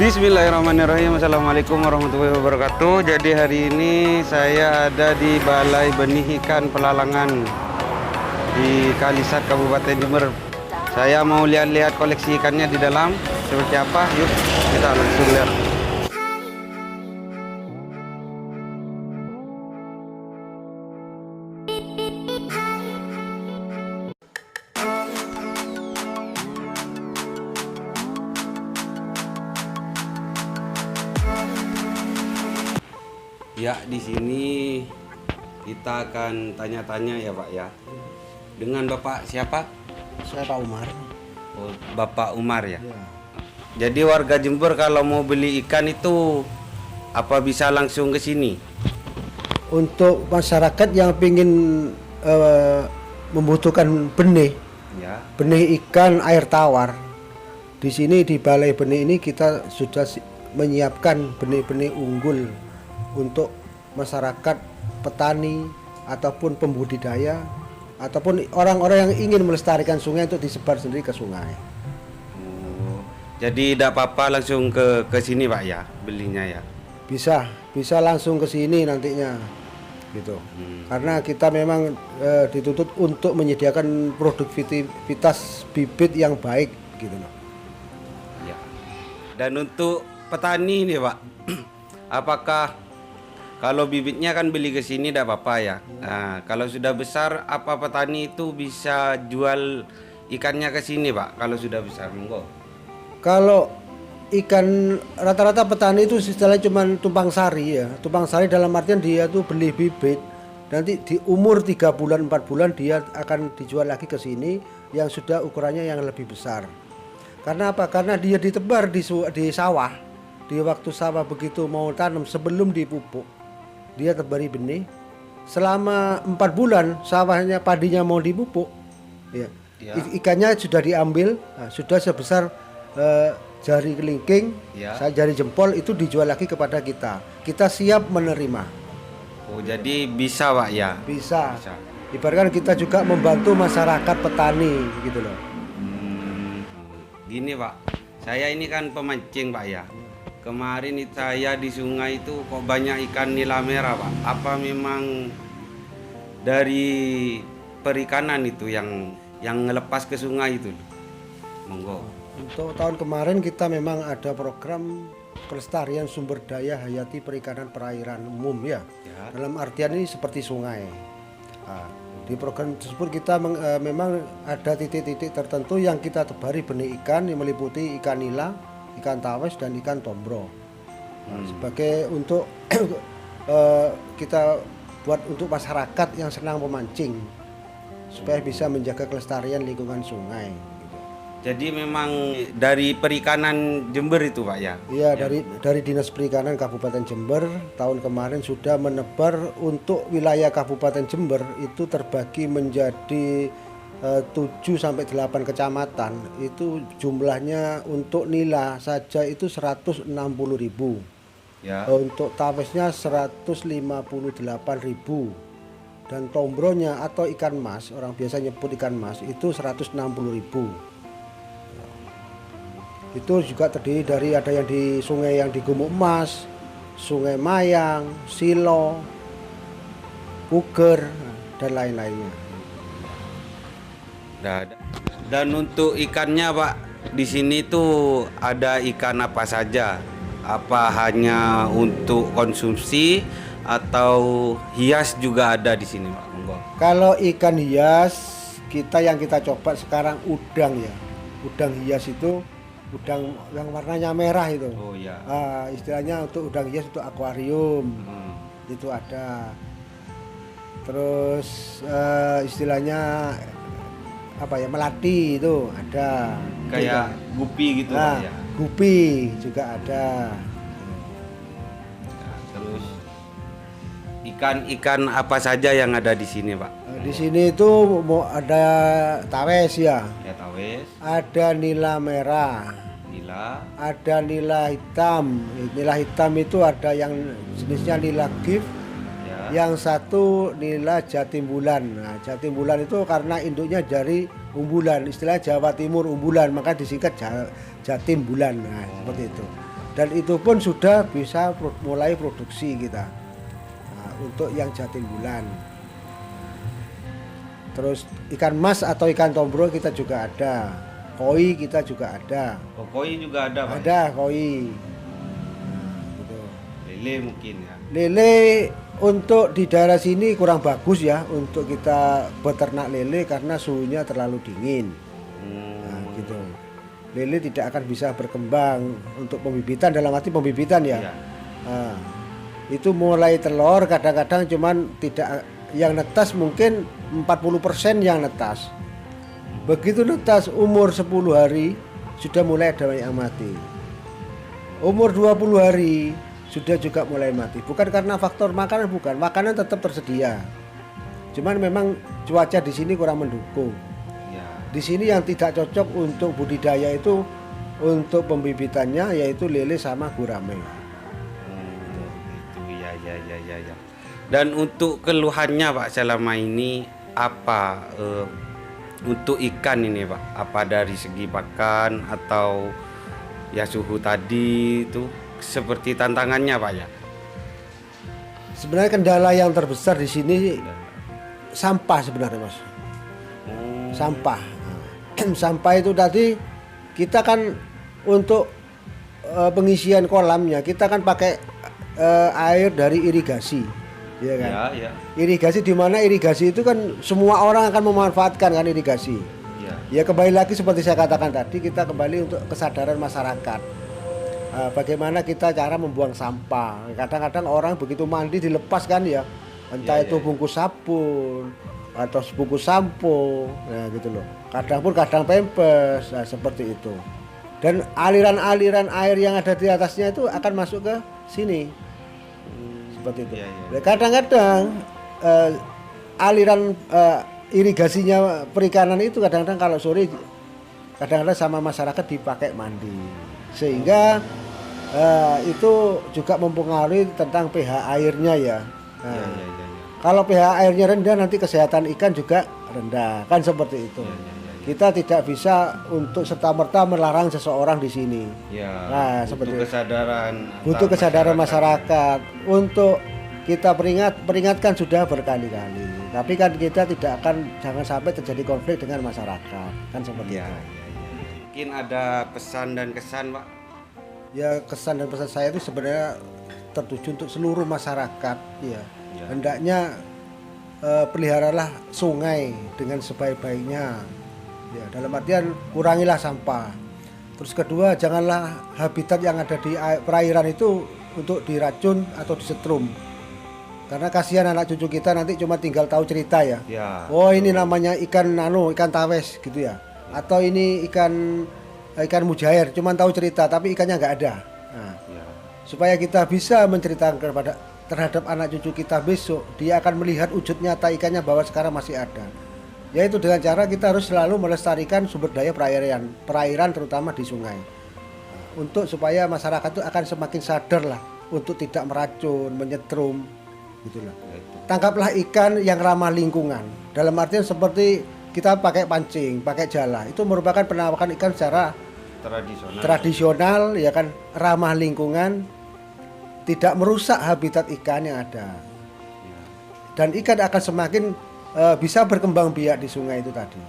Bismillahirrahmanirrahim. Assalamualaikum warahmatullahi wabarakatuh. Jadi hari ini saya ada di Balai Benih Ikan Pelalangan di Kalisat, Kabupaten Jember. Saya mau lihat-lihat koleksi ikannya di dalam seperti apa. Yuk kita langsung lihat. Ya, di sini kita akan tanya-tanya ya Pak ya. Dengan Bapak siapa? Saya Pak Umar. Oh, Bapak Umar ya. Ya. Jadi warga Jember kalau mau beli ikan itu apa bisa langsung ke sini? Untuk masyarakat yang ingin membutuhkan benih ikan air tawar, di sini di Balai Benih ini kita sudah menyiapkan benih-benih unggul untuk masyarakat, petani ataupun pembudidaya ataupun orang-orang yang ingin melestarikan sungai untuk disebar sendiri ke sungai. Oh, jadi tidak apa-apa langsung ke sini Pak ya belinya ya. Bisa langsung ke sini nantinya gitu. Karena kita memang dituntut untuk menyediakan produktivitas bibit yang baik gitu loh. Ya. Dan untuk petani nih Pak, apakah kalau bibitnya kan beli ke sini tidak apa-apa ya. Nah, kalau sudah besar apa petani itu bisa jual ikannya ke sini Pak? Kalau sudah besar monggo. Kalau ikan rata-rata petani itu istilahnya cuma tumpang sari ya. Tumpang sari dalam artian dia tuh beli bibit, nanti di umur 3 bulan 4 bulan dia akan dijual lagi ke sini yang sudah ukurannya yang lebih besar. Karena apa? Karena dia ditebar di sawah. Di waktu sawah begitu mau tanam sebelum dipupuk, dia tebari benih. Selama 4 bulan sawahnya padinya mau dipupuk ya. Ikannya sudah diambil, sudah sebesar jari kelingking, jari jempol itu dijual lagi kepada kita. Kita siap menerima. Oh, jadi bisa Pak ya? Bisa. Ibaratkan kita juga membantu masyarakat petani gitu loh. Gini Pak, saya ini kan pemancing Pak ya. Kemarin saya di sungai itu kok banyak ikan nila merah Pak. Apa memang dari perikanan itu yang ngelepas ke sungai itu? Monggo. Untuk tahun kemarin kita memang ada program pelestarian sumber daya hayati perikanan perairan umum ya. Dalam artian ini seperti sungai. Nah, di program tersebut kita memang ada titik-titik tertentu yang kita tebari benih ikan yang meliputi ikan nila, ikan tawes dan ikan tombro. Sebagai untuk kita buat untuk masyarakat yang senang memancing supaya bisa menjaga kelestarian lingkungan sungai. Jadi memang dari perikanan Jember itu Pak ya? Iya, dari Dinas Perikanan Kabupaten Jember tahun kemarin sudah menebar untuk wilayah Kabupaten Jember itu terbagi menjadi 7 sampai 8 kecamatan. Itu jumlahnya untuk nila saja itu 160.000. Ya. Untuk tawesnya 158.000. Dan tombronya atau ikan mas, orang biasa nyebut ikan mas itu 160.000. Itu juga terdiri dari ada yang di sungai yang di Gumuk Emas, Sungai Mayang, Silo, Puger dan lain-lainnya. Dan untuk ikannya Pak, di sini tuh ada ikan apa saja? Apa hanya untuk konsumsi atau hias juga ada di sini Pak? Monggo. Kalau ikan hias yang kita coba sekarang udang ya. Udang hias itu udang yang warnanya merah itu. Oh iya. Istilahnya untuk udang hias itu akuarium. Itu ada. Terus istilahnya apa ya, melati itu ada. Kayak gupi gitu Pak ya. Gupi juga ada. Terus ikan-ikan apa saja yang ada di sini Pak? Di sini itu mau ada tawes ya. Ya tawes. Ada nila merah. Ada nila hitam. Nila hitam itu ada yang jenisnya nila gift. Yang satu nila jatim bulan. Nah, jatim bulan itu karena induknya dari umbulan, istilah Jawa Timur umbulan, maka disingkat jatim bulan. Nah, seperti itu. dan itu pun sudah bisa mulai produksi kita. Nah, untuk yang Jatim Bulan. Terus ikan mas atau ikan tombro kita juga ada, koi kita juga ada. Oh, koi juga ada, Pak? Ada koi. Nah, gitu. Lele mungkin ya. Lele untuk di daerah sini kurang bagus ya untuk kita beternak lele karena suhunya terlalu dingin. Nah, gitu. Lele tidak akan bisa berkembang untuk pembibitan, dalam arti pembibitan ya. Iya. Nah, itu mulai telur kadang-kadang cuman tidak, yang netas mungkin 40% yang netas. Begitu netas umur 10 hari sudah mulai ada yang mati. Umur 20 hari sudah juga mulai mati. Bukan karena faktor makanan, bukan. Makanan tetap tersedia. Cuman memang cuaca di sini kurang mendukung. Ya. Di sini yang tidak cocok untuk budidaya itu untuk pembibitannya yaitu lele sama gurame. Itu ya. Dan untuk keluhannya Pak selama ini apa untuk ikan ini Pak? Apa dari segi pakan atau ya suhu tadi itu seperti tantangannya Pak ya? Sebenarnya kendala yang terbesar di sini sampah sebenarnya Mas. Sampah. Sampah itu tadi kita kan untuk pengisian kolamnya kita kan pakai air dari irigasi. Ya kan? Ya. Irigasi, di mana irigasi itu kan semua orang akan memanfaatkan kan irigasi. Ya. Ya kembali lagi seperti saya katakan tadi, kita kembali untuk kesadaran masyarakat. Bagaimana kita cara membuang sampah. Kadang-kadang orang begitu mandi dilepas kan ya, entah itu bungkus sabun atau bungkus sampo, nah gitu loh. Kadang pempes, nah, seperti itu. Dan aliran-aliran air yang ada di atasnya itu akan masuk ke sini. Seperti itu. Ya. Kadang-kadang aliran irigasinya perikanan itu kadang-kadang kalau sore kadang-kadang sama masyarakat dipakai mandi, sehingga itu juga mempengaruhi tentang pH airnya ya. Nah, Ya. kalau pH airnya rendah nanti kesehatan ikan juga rendah, kan seperti itu. Kita tidak bisa untuk serta-merta melarang seseorang di sini. Ya. Nah, seperti itu. Butuh kesadaran masyarakat. Untuk kita peringatkan sudah berkali-kali. Tapi kan kita tidak akan, jangan sampai terjadi konflik dengan masyarakat. Kan seperti itu. Mungkin ada pesan dan kesan Pak? Ya, kesan dan pesan saya itu sebenarnya tertuju untuk seluruh masyarakat. Ya. Hendaknya peliharalah sungai dengan sebaik-baiknya. Ya, dalam artian kurangilah sampah. Terus kedua, janganlah habitat yang ada di perairan itu untuk diracun atau disetrum. Karena kasihan anak cucu kita nanti cuma tinggal tahu cerita ya. Oh, ini namanya ikan tawes gitu ya. Atau ini ikan mujair, cuma tahu cerita tapi ikannya nggak ada. Nah, supaya kita bisa menceritakan terhadap anak cucu kita besok, dia akan melihat wujud nyata ikannya bahwa sekarang masih ada. Yaitu dengan cara kita harus selalu melestarikan sumber daya perairan terutama di sungai. Untuk supaya masyarakat itu akan semakin sadar lah untuk tidak meracun, menyetrum, gitulah. Tangkaplah ikan yang ramah lingkungan. Dalam artian seperti kita pakai pancing, pakai jala, itu merupakan penampakan ikan secara tradisional, ya kan, ramah lingkungan, tidak merusak habitat ikan yang ada. Dan ikan akan semakin bisa berkembang biak di sungai itu tadi.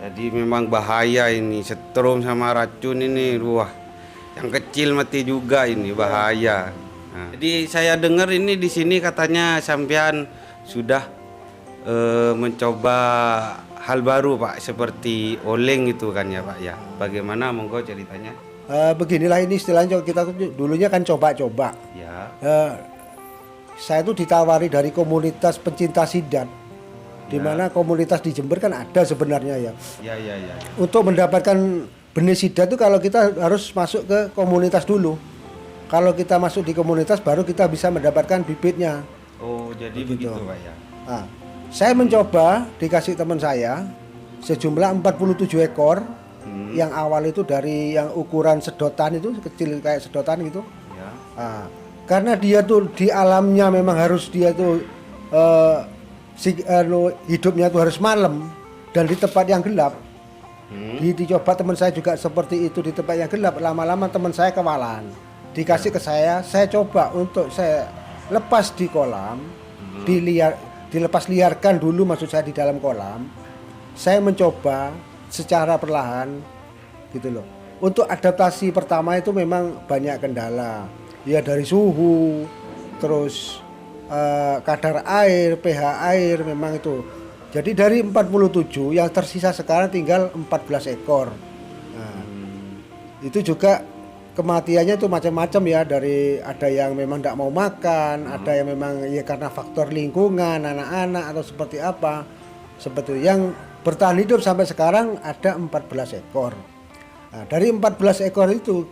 Jadi memang bahaya ini, setrum sama racun ini, wah, yang kecil mati juga ini bahaya. Nah, jadi saya dengar ini di sini katanya sampean sudah mencoba hal baru Pak, seperti oleng itu kan ya Pak ya. Bagaimana monggo ceritanya? Beginilah ini istilahnya, kita dulunya kan coba-coba. Ya. Saya itu ditawari dari komunitas pencinta sidat, di mana komunitas di Jember kan ada sebenarnya ya. Ya. Untuk mendapatkan benih sidat itu kalau kita harus masuk ke komunitas dulu. Kalau kita masuk di komunitas baru kita bisa mendapatkan bibitnya. Oh, jadi begitu Pak ya. Nah, saya mencoba, dikasih teman saya sejumlah 47 ekor. Yang awal itu dari yang ukuran sedotan itu, kecil kayak sedotan gitu. Ya. Nah, karena dia tuh di alamnya memang harus dia tuh hidupnya tuh harus malam dan di tempat yang gelap. Dicoba teman saya juga seperti itu di tempat yang gelap. Lama-lama teman saya kewalan. Dikasih ke saya coba untuk saya lepas di kolam, dilepas liarkan dulu maksud saya di dalam kolam. Saya mencoba secara perlahan gitu loh. Untuk adaptasi pertama itu memang banyak kendala. Ya dari suhu, terus kadar air, pH air memang itu. Jadi dari 47 yang tersisa sekarang tinggal 14 ekor. Nah, itu juga kematiannya itu macam-macam ya, dari ada yang memang tidak mau makan, ada yang memang ya karena faktor lingkungan, anak-anak atau seperti apa. Seperti yang bertahan hidup sampai sekarang ada 14 ekor. Nah, dari 14 ekor itu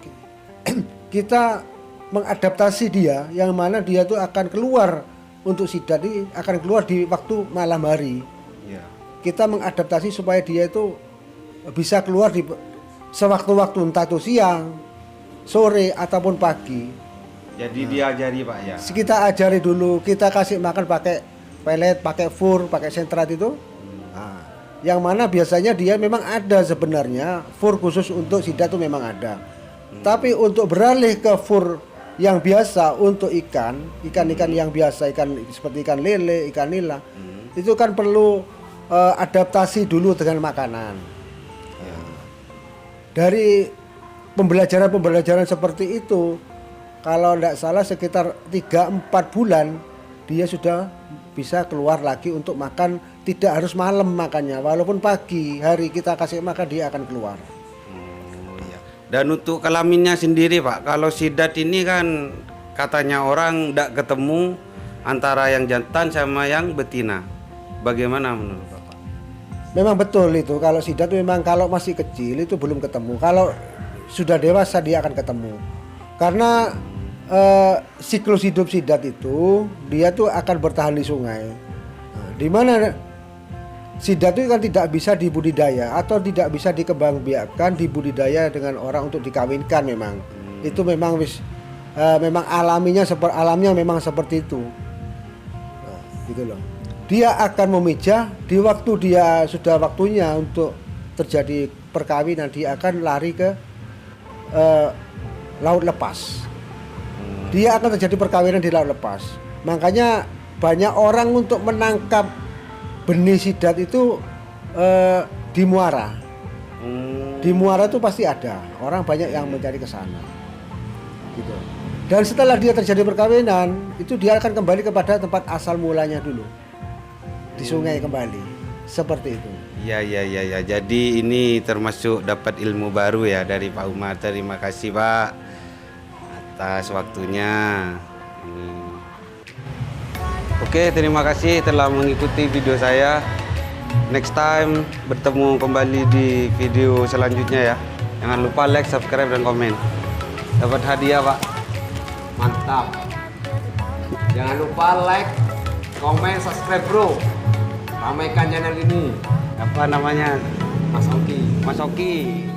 kita mengadaptasi dia, yang mana dia tuh akan keluar untuk sidat ini akan keluar di waktu malam hari. Ya. Kita mengadaptasi supaya dia itu bisa keluar di sewaktu-waktu, entah itu siang, sore ataupun pagi. Jadi diajari Pak ya. Kita ajari dulu, kita kasih makan pakai pelet, pakai fur, pakai sentrat itu. Nah, yang mana biasanya dia memang ada sebenarnya fur khusus untuk sidat itu memang ada. Tapi untuk beralih ke fur yang biasa untuk ikan yang biasa, ikan seperti ikan lele, ikan nila, itu kan perlu adaptasi dulu dengan makanan. Dari pembelajaran seperti itu, kalau tidak salah sekitar 3-4 bulan dia sudah bisa keluar lagi untuk makan. Tidak harus malam makannya, walaupun pagi hari kita kasih makan dia akan keluar. Dan untuk kelaminnya sendiri Pak, kalau sidat ini kan katanya orang tidak ketemu antara yang jantan sama yang betina. Bagaimana menurut Bapak? Memang betul itu, kalau sidat memang kalau masih kecil itu belum ketemu. Kalau sudah dewasa dia akan ketemu. Karena siklus hidup sidat itu dia tuh akan bertahan di sungai. Nah, di mana sidat itu kan tidak bisa dibudidaya atau tidak bisa dikembangbiakkan dibudidaya dengan orang untuk dikawinkan memang. Itu memang memang alamnya memang seperti itu. Nah, gitu loh. Dia akan memijah di waktu dia sudah waktunya untuk terjadi perkawinan, dia akan lari ke laut lepas. Dia akan terjadi perkawinan di laut lepas. Makanya banyak orang untuk menangkap benih sidat itu di muara. Di muara itu pasti ada orang banyak yang mencari ke sana. Gitu. Dan setelah dia terjadi perkawinan, itu dia akan kembali kepada tempat asal mulanya dulu. Di sungai kembali. Seperti itu. Ya. Jadi ini termasuk dapat ilmu baru ya dari Pak Umar. Terima kasih Pak atas waktunya. Oke, terima kasih telah mengikuti video saya. Next time bertemu kembali di video selanjutnya ya. Jangan lupa like, subscribe, dan komen. Dapat hadiah Pak. Mantap. Jangan lupa like, komen, subscribe bro. Ramaikan channel ini. Apa namanya? Mas Oki. Mas Oki.